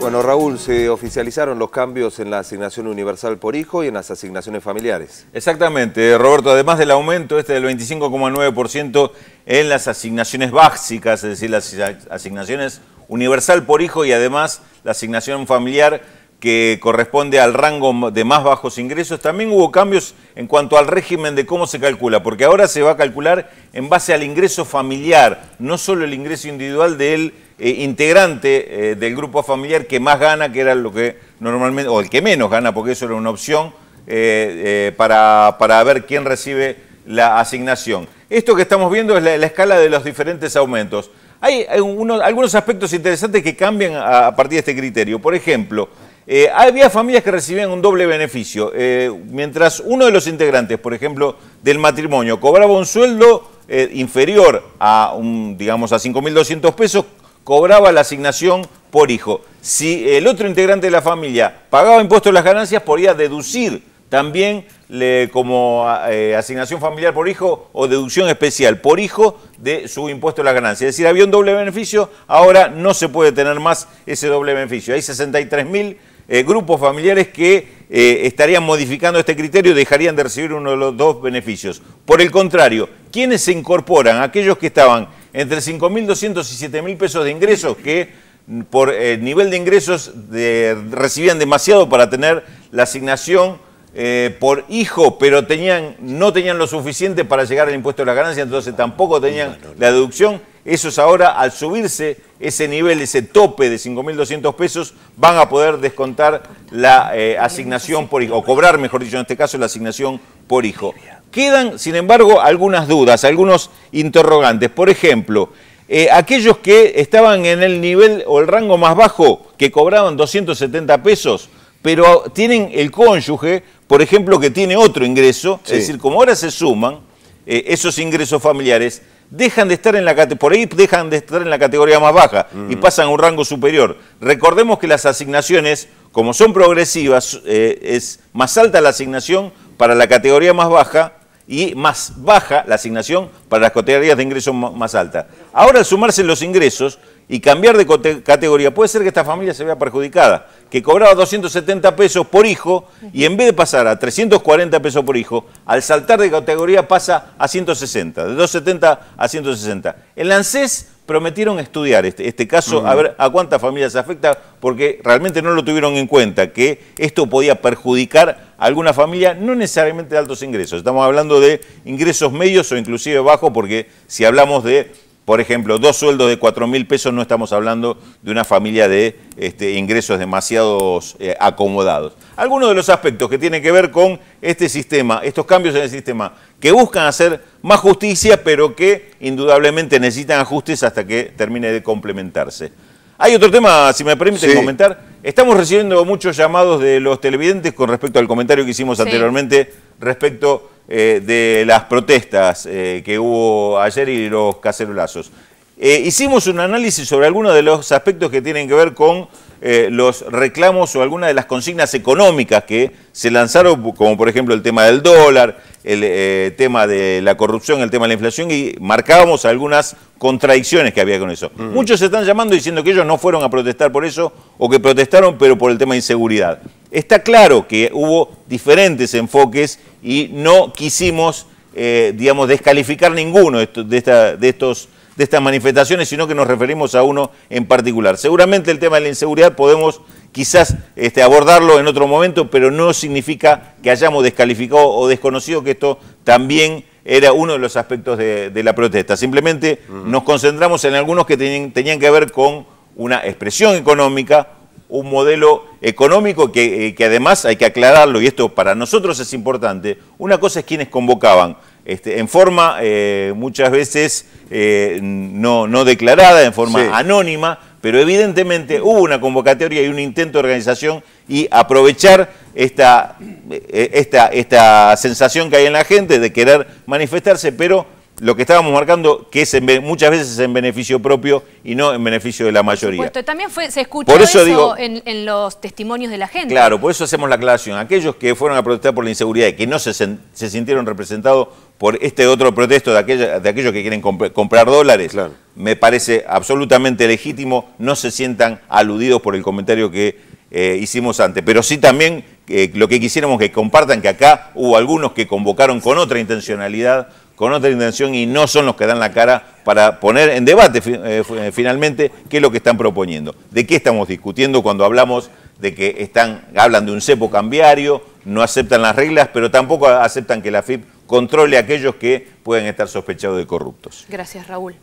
Bueno, Raúl, se oficializaron los cambios en la asignación universal por hijo y en las asignaciones familiares. Exactamente, Roberto, además del aumento del 25,9% en las asignaciones básicas, es decir, las asignaciones universal por hijo y además la asignación familiar que corresponde al rango de más bajos ingresos, también hubo cambios en cuanto al régimen de cómo se calcula, porque ahora se va a calcular en base al ingreso familiar, no solo el ingreso individual del integrante del grupo familiar que más gana, que era lo que normalmente, o el que menos gana, porque eso era una opción para ver quién recibe la asignación. Esto que estamos viendo es la escala de los diferentes aumentos. Hay algunos aspectos interesantes que cambian a partir de este criterio. Por ejemplo, había familias que recibían un doble beneficio. Mientras uno de los integrantes, por ejemplo, del matrimonio, cobraba un sueldo inferior a, digamos, a 5.200 pesos, cobraba la asignación por hijo. Si el otro integrante de la familia pagaba impuestos a las ganancias, podía deducir también como asignación familiar por hijo o deducción especial por hijo de su impuesto a las ganancias. Es decir, había un doble beneficio, ahora no se puede tener más ese doble beneficio. Hay 63.000 grupos familiares que estarían modificando este criterio, dejarían de recibir uno de los dos beneficios. Por el contrario, ¿quiénes se incorporan? Aquellos que estaban entre 5.200 y 7.000 pesos de ingresos, que por nivel de ingresos recibían demasiado para tener la asignación por hijo, pero no tenían lo suficiente para llegar al impuesto a la ganancia, entonces tampoco tenían la deducción. Esos ahora, al subirse ese nivel, ese tope de 5.200 pesos, van a poder descontar la asignación por hijo, o cobrar, mejor dicho, en este caso, la asignación por hijo. Quedan, sin embargo, algunas dudas, algunos interrogantes. Por ejemplo, aquellos que estaban en el nivel o el rango más bajo, que cobraban 270 pesos, pero tienen el cónyuge, por ejemplo, que tiene otro ingreso, sí. Es decir, como ahora se suman esos ingresos familiares, dejan de estar en la categoría más baja y pasan a un rango superior. Recordemos que las asignaciones, como son progresivas, es más alta la asignación para la categoría más baja y más baja la asignación para las categorías de ingresos más altas. Ahora, al sumarse los ingresos y cambiar de categoría, puede ser que esta familia se vea perjudicada, que cobraba 270 pesos por hijo y en vez de pasar a 340 pesos por hijo, al saltar de categoría pasa a 160, de 270 a 160. En la ANSES prometieron estudiar este caso, a ver a cuántas familias afecta, porque realmente no lo tuvieron en cuenta, que esto podía perjudicar a alguna familia, no necesariamente de altos ingresos. Estamos hablando de ingresos medios o inclusive bajos, porque si hablamos de, por ejemplo, 2 sueldos de 4.000 pesos, no estamos hablando de una familia de ingresos demasiado acomodados. Algunos de los aspectos que tienen que ver con este sistema, estos cambios en el sistema, que buscan hacer más justicia, pero que indudablemente necesitan ajustes hasta que termine de complementarse. Hay otro tema, si me permiten comentar. Estamos recibiendo muchos llamados de los televidentes con respecto al comentario que hicimos anteriormente respecto de las protestas que hubo ayer y los cacerolazos. Hicimos un análisis sobre algunos de los aspectos que tienen que ver con los reclamos o algunas de las consignas económicas que se lanzaron, como por ejemplo el tema del dólar, el tema de la corrupción, el tema de la inflación, y marcábamos algunas contradicciones que había con eso. Muchos se están llamando diciendo que ellos no fueron a protestar por eso o que protestaron pero por el tema de inseguridad. Está claro que hubo diferentes enfoques y no quisimos, digamos, descalificar ninguno de estas manifestaciones, sino que nos referimos a uno en particular. Seguramente el tema de la inseguridad podemos quizás abordarlo en otro momento, pero no significa que hayamos descalificado o desconocido que esto también era uno de los aspectos de la protesta. Simplemente nos concentramos en algunos que tenían que ver con una expresión económica, un modelo económico que además hay que aclararlo, y esto para nosotros es importante. Una cosa es quienes convocaban en forma muchas veces no declarada, en forma anónima, pero evidentemente hubo una convocatoria y un intento de organización, y aprovechar esta sensación que hay en la gente de querer manifestarse, pero lo que estábamos marcando, que es muchas veces en beneficio propio y no en beneficio de la mayoría. Por supuesto, también se escuchó por eso digo, en los testimonios de la gente. Claro, por eso hacemos la aclaración. Aquellos que fueron a protestar por la inseguridad y que no se sintieron representados por este otro protesto de aquellos que quieren comprar dólares, claro, me parece absolutamente legítimo, no se sientan aludidos por el comentario que hicimos antes. Pero sí también lo que quisiéramos que compartan, que acá hubo algunos que convocaron con otra intencionalidad, con otra intención, y no son los que dan la cara para poner en debate finalmente qué es lo que están proponiendo. ¿De qué estamos discutiendo cuando hablamos de que hablan de un cepo cambiario, no aceptan las reglas, pero tampoco aceptan que la AFIP controle a aquellos que pueden estar sospechados de corruptos? Gracias, Raúl.